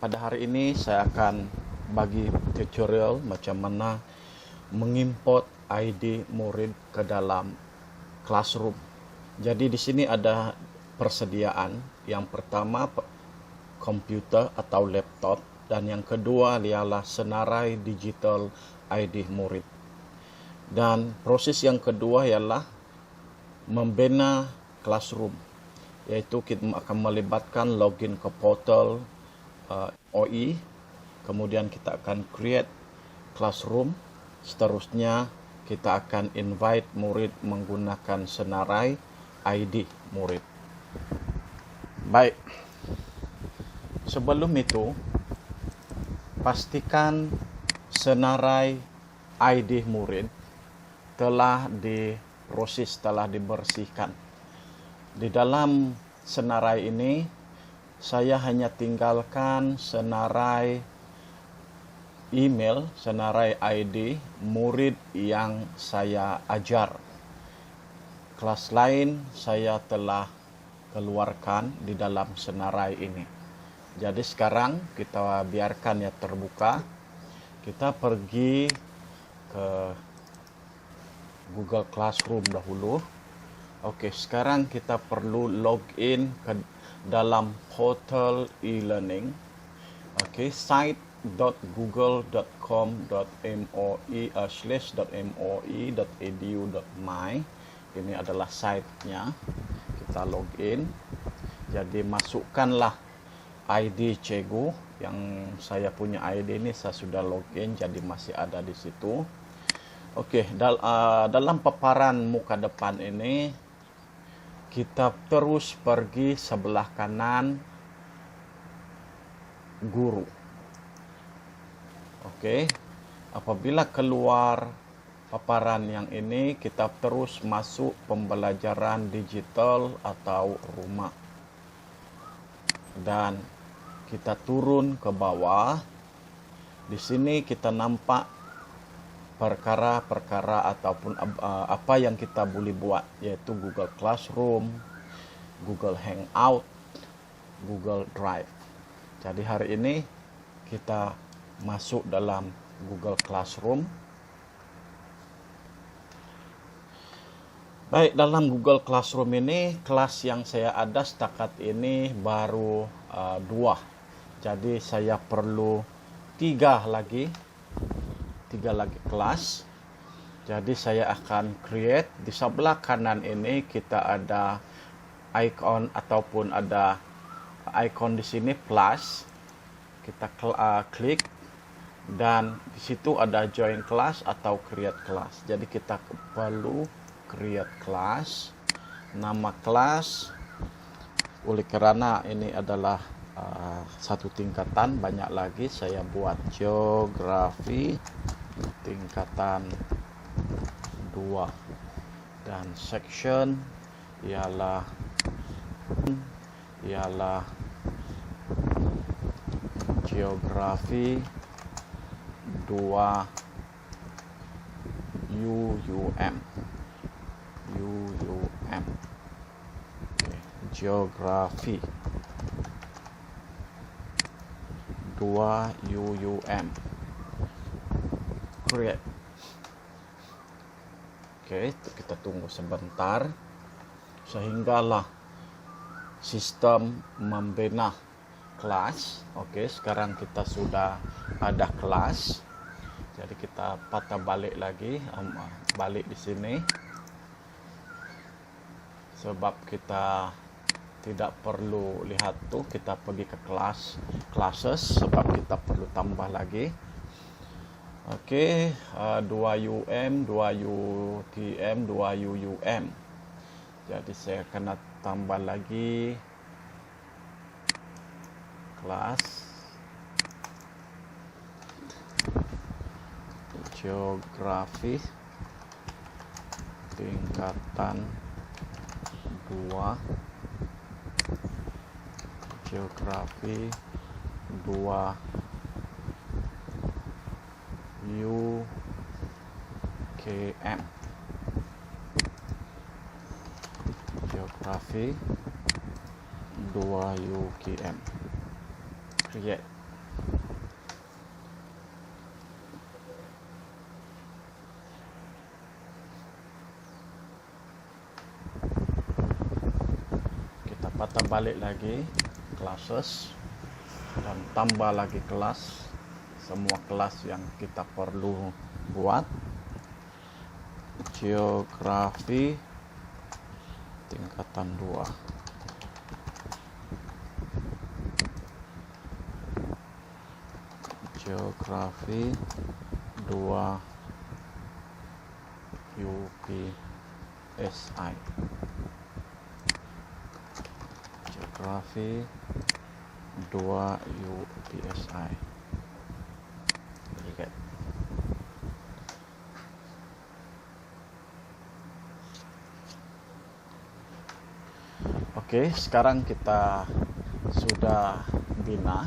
pada hari ini saya akan bagi tutorial macam mana mengimport ID murid ke dalam Classroom. Jadi di sini ada persediaan. Yang pertama komputer atau laptop, dan yang kedua ialah senarai digital ID murid. Dan proses yang kedua ialah membina Classroom, yaitu kita akan melibatkan login ke portal OE, kemudian kita akan create Classroom, seterusnya kita akan invite murid menggunakan senarai ID murid. Baik, sebelum itu pastikan senarai ID murid telah diproses, telah dibersihkan. Di dalam senarai ini saya hanya tinggalkan senarai email, senarai ID murid yang saya ajar. Kelas lain saya telah keluarkan di dalam senarai ini. Jadi sekarang kita biarkan ya terbuka. Kita pergi ke Google Classroom dahulu. Oke, sekarang kita perlu login ke dalam portal e-learning. Oke, site.google.com.moi/moi.edu.my. Ini adalah site-nya. Kita login. Jadi masukkanlah ID Cikgu. Yang saya punya ID ini saya sudah login, jadi masih ada di situ. Oke, dalam paparan muka depan ini kita terus pergi sebelah kanan guru. Oke, apabila keluar paparan yang ini, kita terus masuk pembelajaran digital atau rumah. Dan kita turun ke bawah. Di sini kita nampak perkara-perkara ataupun apa yang kita boleh buat, yaitu Google Classroom, Google Hangout, Google Drive. Jadi hari ini kita masuk dalam Google Classroom. Baik, dalam Google Classroom ini kelas yang saya ada setakat ini baru 2. Jadi saya perlu 3 lagi kelas. Jadi saya akan create. Di sebelah kanan ini kita ada icon ataupun ada icon di sini plus. Kita klik dan di situ ada join class atau create class. Jadi kita perlu create class. Nama kelas, oleh kerana ini adalah satu tingkatan, banyak lagi saya buat geografi tingkatan 2, dan section ialah geografi 2 UUM. Geografi 2 UUM. Create. Oke, kita tunggu sebentar sehinggalah sistem membina kelas. Oke, sekarang kita sudah ada kelas. Jadi kita patah balik lagi, balik di sini. Sebab kita tidak perlu lihat tuh, kita pergi ke classes sebab kita perlu tambah lagi. Oke, 2UM, 2UTM, 2UUM. Jadi saya kena tambah lagi kelas geografi tingkatan 2, geografi 2 UKM, geografi 2 UKM. Create. kita balik lagi classes dan tambah lagi kelas, semua kelas yang kita perlu buat. Geografi tingkatan 2. Geografi 2 UPSI. Geografi 2 UPSI. Lihat. Oke, sekarang kita sudah bina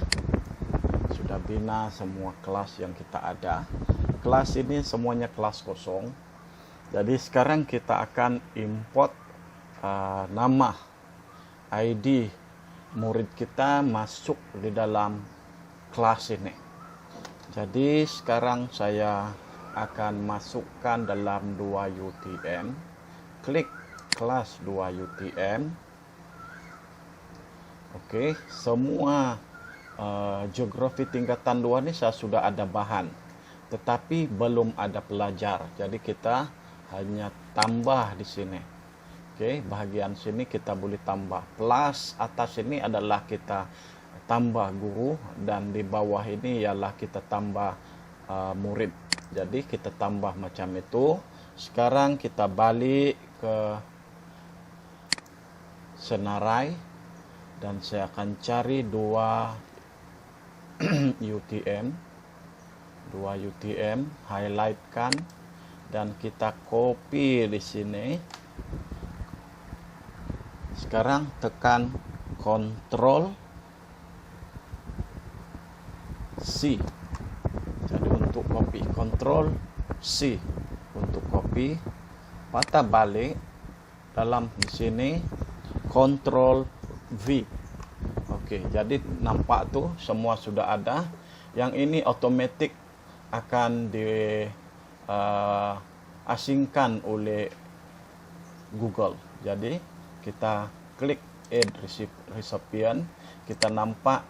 semua kelas yang kita ada. Kelas ini semuanya kelas kosong. Jadi sekarang kita akan import nama ID murid kita masuk di dalam kelas ini. Jadi sekarang saya akan masukkan dalam 2 UTM. Klik kelas 2 UTM. Oke, semua geografi tingkatan 2 ini saya sudah ada bahan, tetapi belum ada pelajar. Jadi kita hanya tambah di sini. Oke, bagian sini kita boleh tambah. Plus atas ini adalah kita tambah guru, dan di bawah ini ialah kita tambah murid. Jadi kita tambah macam itu. Sekarang kita balik ke Senarai dan saya akan cari 2 UTM, highlightkan dan kita copy di sini. Sekarang tekan Ctrl C. Jadi untuk copy, Ctrl C untuk copy, patah balik dalam di sini Ctrl V. Oke, jadi nampak tuh semua sudah ada. Yang ini otomatis akan diasingkan oleh Google. Jadi kita klik add recipient, kita nampak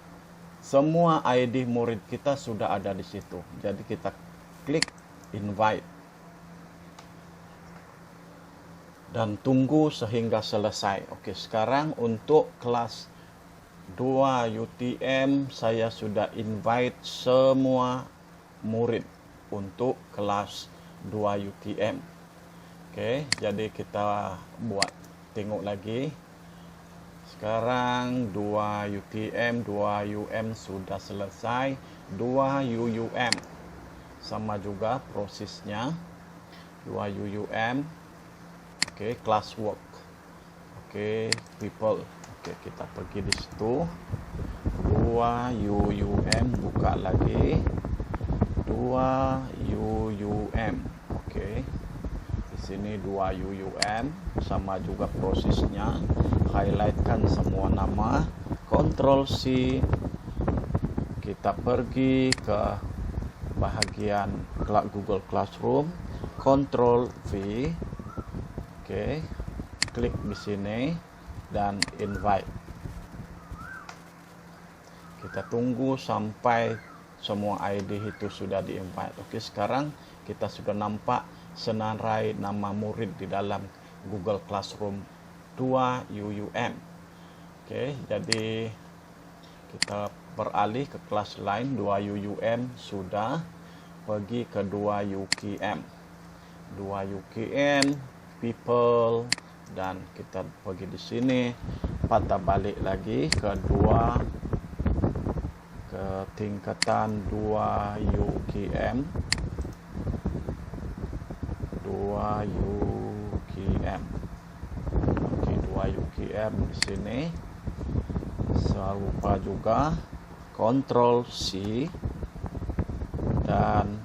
semua ID murid kita sudah ada di situ. Jadi kita klik invite dan tunggu sehingga selesai. Oke, sekarang untuk kelas 2 UTM saya sudah invite semua murid untuk kelas 2 UTM. Oke, jadi kita buat tengok lagi. Sekarang 2 UTM, 2 UM sudah selesai. 2 UUM sama juga prosesnya. 2 UUM. Oke, classwork. Oke, people. Oke, kita pergi di situ. 2 UUM, buka lagi. 2 UUM. Oke. Di sini 2 UUM sama juga prosesnya. Highlightkan semua nama. Ctrl C. Kita pergi ke bahagian Google Classroom. Ctrl V. Oke. Klik di sini dan invite. Kita tunggu sampai semua ID itu sudah di-invite. Oke, sekarang kita sudah nampak senarai nama murid di dalam Google Classroom 2 UUM. Oke, jadi kita beralih ke kelas lain. 2 UUM sudah, pergi ke 2 UKM. 2 UKM, people, dan kita pergi di sini, patah balik lagi ke tingkatan 2 UKM. 2 UKM. Oke, 2 UKM di sini. Serupa juga, Ctrl C, dan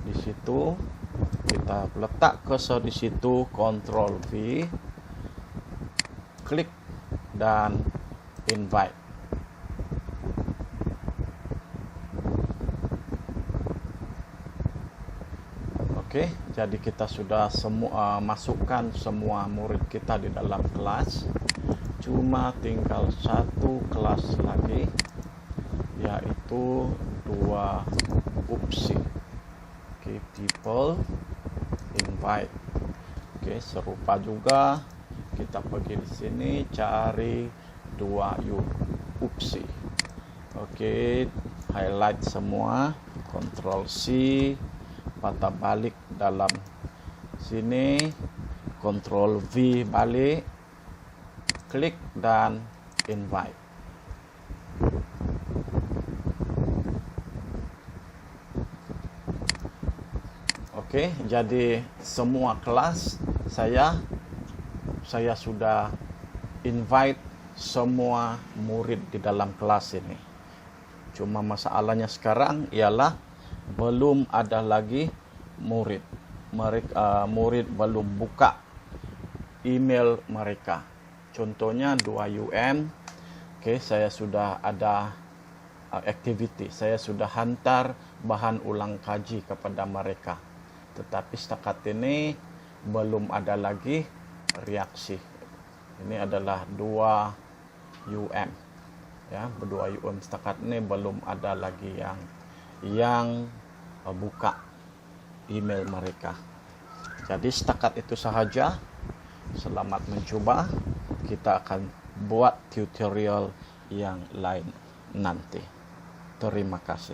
di situ kita letak cursor di situ, Ctrl V, klik dan invite. Oke, jadi kita sudah masukkan semua murid kita di dalam kelas. cuma tinggal satu kelas lagi, yaitu 2 opsi. Oke, people, invite. Oke, serupa juga kita pergi di sini cari 2 opsi. Oke, highlight semua, Ctrl C, patah balik dalam sini, Ctrl V balik, klik dan invite. Oke, jadi semua kelas saya sudah invite semua murid di dalam kelas ini. Cuma masalahnya sekarang ialah belum ada lagi murid. Murid belum buka email mereka. Contohnya 2UM. Oke, saya sudah ada activity. Saya sudah hantar bahan ulang kaji kepada mereka. Tetapi setakat ini belum ada lagi reaksi. Ini adalah 2UM. Ya, berdua UM setakat ini belum ada lagi yang buka email mereka. Jadi setakat itu sahaja. Selamat mencoba. Kita akan buat tutorial yang lain nanti. Terima kasih.